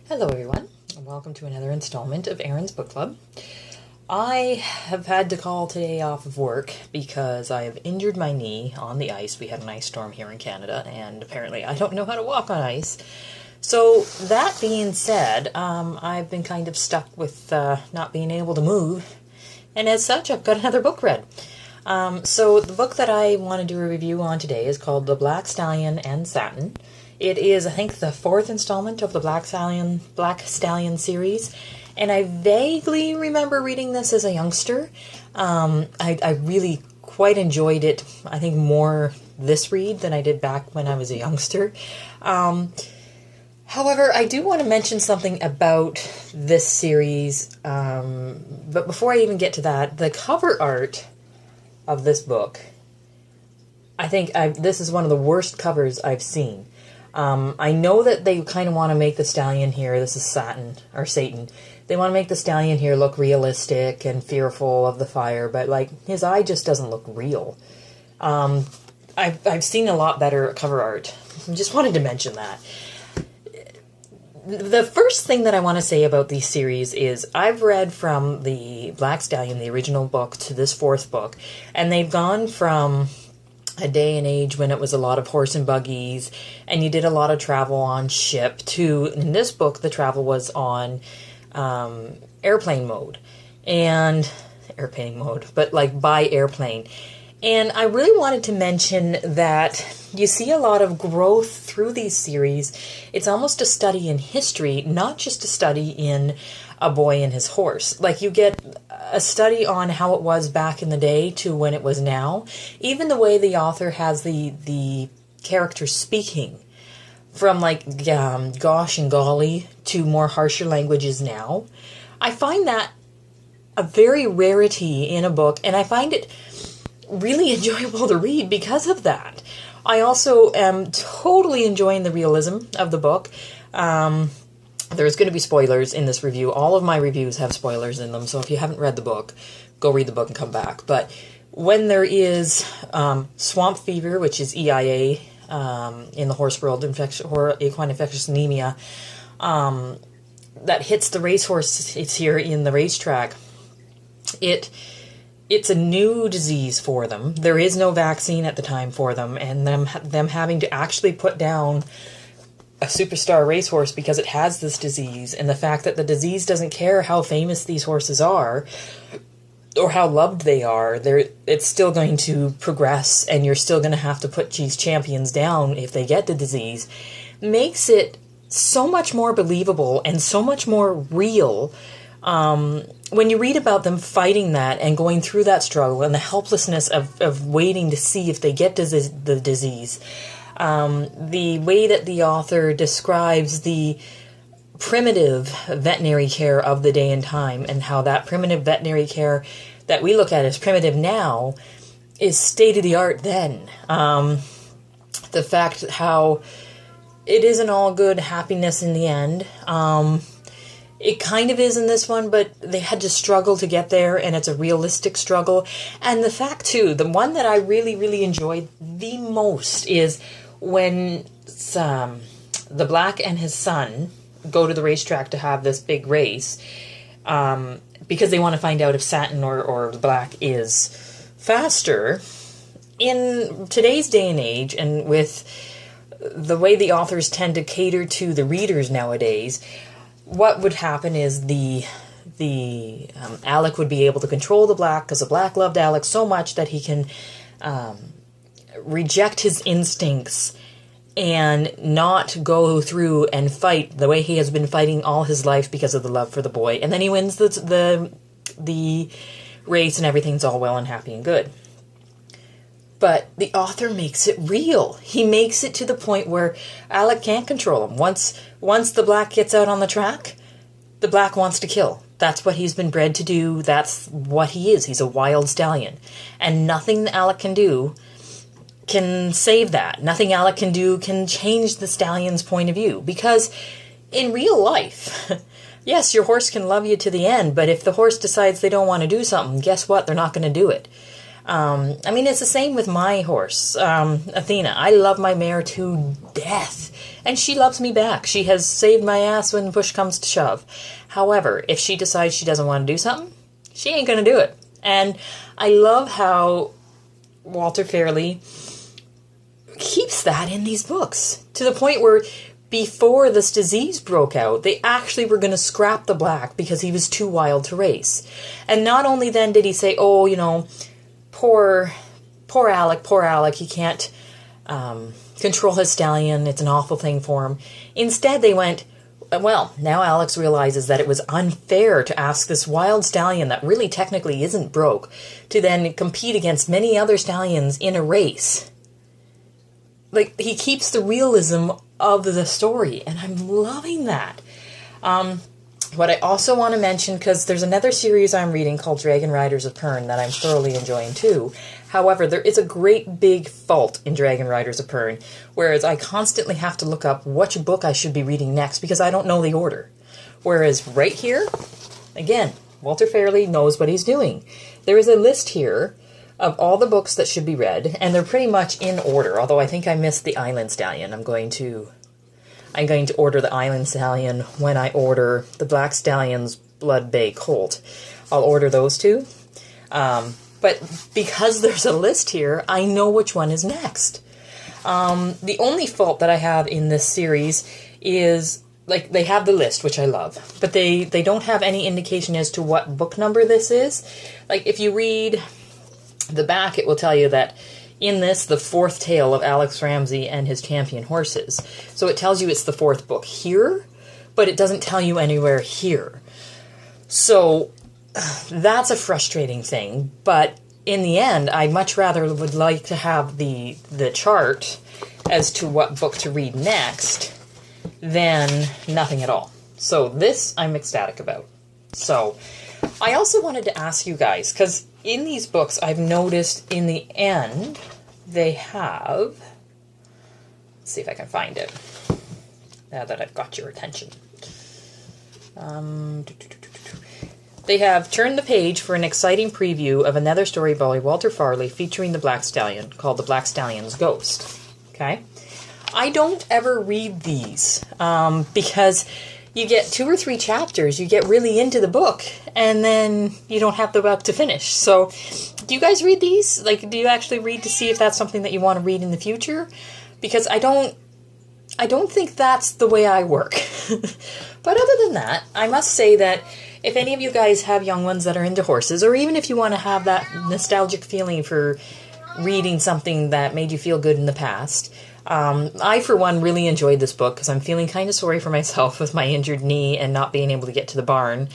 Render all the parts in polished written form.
Hello everyone, and welcome to another installment of Erinn's Book Club. I have had to call today off of work because I have injured my knee on the ice. We had an ice storm here in Canada, and apparently I don't know how to walk on ice. So that being said, I've been kind of stuck with not being able to move, and as such I've got another book read. So the book that I want to do a review on today is called The Black Stallion and Satan. It is, I think, the fourth installment of the Black Stallion series, and I vaguely remember reading this as a youngster. I really quite enjoyed it, I think, more this read than I did back when I was a youngster. However, I do want to mention something about this series, but before I even get to that, the cover art of this book, I think this is one of the worst covers I've seen. I know that they kind of want to make the stallion here, this is Satan, they want to make the stallion here look realistic and fearful of the fire, but like his eye just doesn't look real. I've seen a lot better cover art. I just wanted to mention that. The first thing that I want to say about these series is I've read from the Black Stallion, the original book, to this fourth book, and they've gone from a day and age when it was a lot of horse and buggies and you did a lot of travel on ship to, in this book, the travel was on airplane mode, but like by airplane. And I really wanted to mention that you see a lot of growth through these series. It's almost a study in history, not just a study in a boy and his horse. Like you get a study on how it was back in the day to when it was now. Even the way the author has the characters speaking from like gosh and golly to more harsher languages now. I find that a very rarity in a book, and I find it really enjoyable to read because of that. I also am totally enjoying the realism of the book. There's going to be spoilers in this review. All of my reviews have spoilers in them, so if you haven't read the book, go read the book and come back. But when there is swamp fever, which is EIA in the horse world, equine infectious anemia, that hits the racehorse, it's here in the racetrack, it's a new disease for them. There is no vaccine at the time for them, and them having to actually put down a superstar racehorse because it has this disease, and the fact that the disease doesn't care how famous these horses are or how loved they are, it's still going to progress, and you're still going to have to put these champions down if they get the disease, makes it so much more believable and so much more real. When you read about them fighting that and going through that struggle and the helplessness of waiting to see if they get the disease, the way that the author describes the primitive veterinary care of the day and time, and how that primitive veterinary care that we look at as primitive now is state-of-the-art then. The fact how it isn't all good happiness in the end. It kind of is in this one, but they had to struggle to get there, and it's a realistic struggle. And the fact, too, the one that I really, really enjoyed the most is when the Black and his son go to the racetrack to have this big race, because they want to find out if Satan or the Black is faster. In today's day and age, and with the way the authors tend to cater to the readers nowadays, what would happen is the Alec would be able to control the Black, because the Black loved Alec so much that he can reject his instincts and not go through and fight the way he has been fighting all his life because of the love for the boy. And then he wins the race and everything's all well and happy and good. But the author makes it real. He makes it to the point where Alec can't control him. Once the Black gets out on the track, the Black wants to kill. That's what he's been bred to do. That's what he is. He's a wild stallion. And nothing Alec can do can save that. Nothing Alec can do can change the stallion's point of view. Because in real life, yes, your horse can love you to the end, but if the horse decides they don't want to do something, guess what? They're not going to do it. I mean, it's the same with my horse, Athena. I love my mare to death, and she loves me back. She has saved my ass when push comes to shove. However, if she decides she doesn't want to do something, she ain't going to do it. And I love how Walter Farley keeps that in these books, to the point where before this disease broke out, they actually were going to scrap the black because he was too wild to race. And not only then did he say, oh, you know, poor Alec, he can't control his stallion, it's an awful thing for him. Instead, they went, well, now Alex realizes that it was unfair to ask this wild stallion that really technically isn't broke to then compete against many other stallions in a race. Like, he keeps the realism of the story, and I'm loving that. What I also want to mention, because there's another series I'm reading called Dragon Riders of Pern that I'm thoroughly enjoying too. However, there is a great big fault in Dragon Riders of Pern, whereas I constantly have to look up which book I should be reading next because I don't know the order. Whereas right here, again, Walter Farley knows what he's doing. There is a list here of all the books that should be read, and they're pretty much in order, although I think I missed the Island Stallion. I'm going to order the Island Stallion when I order the Black Stallion's Blood Bay Colt. I'll order those two. But because there's a list here, I know which one is next. The only fault that I have in this series is, like, they have the list, which I love, but they don't have any indication as to what book number this is. Like, if you read the back, it will tell you that in this, the fourth tale of Alex Ramsey and his champion horses. So it tells you it's the fourth book here, but it doesn't tell you anywhere here. So that's a frustrating thing, but in the end, I much rather would like to have the chart as to what book to read next than nothing at all. So this I'm ecstatic about. So I also wanted to ask you guys, because in these books I've noticed in the end they have, let's see if I can find it now that I've got your attention. They have turned the page for an exciting preview of another story by Walter Farley featuring the Black Stallion, called The Black Stallion's Ghost. Okay? I don't ever read these, because you get 2 or 3 chapters, you get really into the book, and then you don't have the book to finish. So, do you guys read these? Like, do you actually read to see if that's something that you want to read in the future? Because I don't think that's the way I work. But other than that, I must say that if any of you guys have young ones that are into horses, or even if you want to have that nostalgic feeling for reading something that made you feel good in the past, I, for one, really enjoyed this book because I'm feeling kind of sorry for myself with my injured knee and not being able to get to the barn.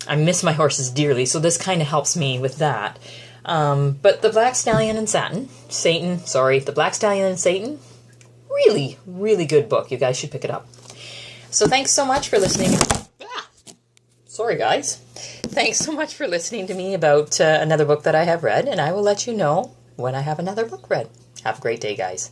I miss my horses dearly, so this kind of helps me with that. But the Black Stallion and the Black Stallion and Satan, really, really good book. You guys should pick it up. So thanks so much for listening. Sorry, guys. Thanks so much for listening to me about another book that I have read, and I will let you know when I have another book read. Have a great day, guys.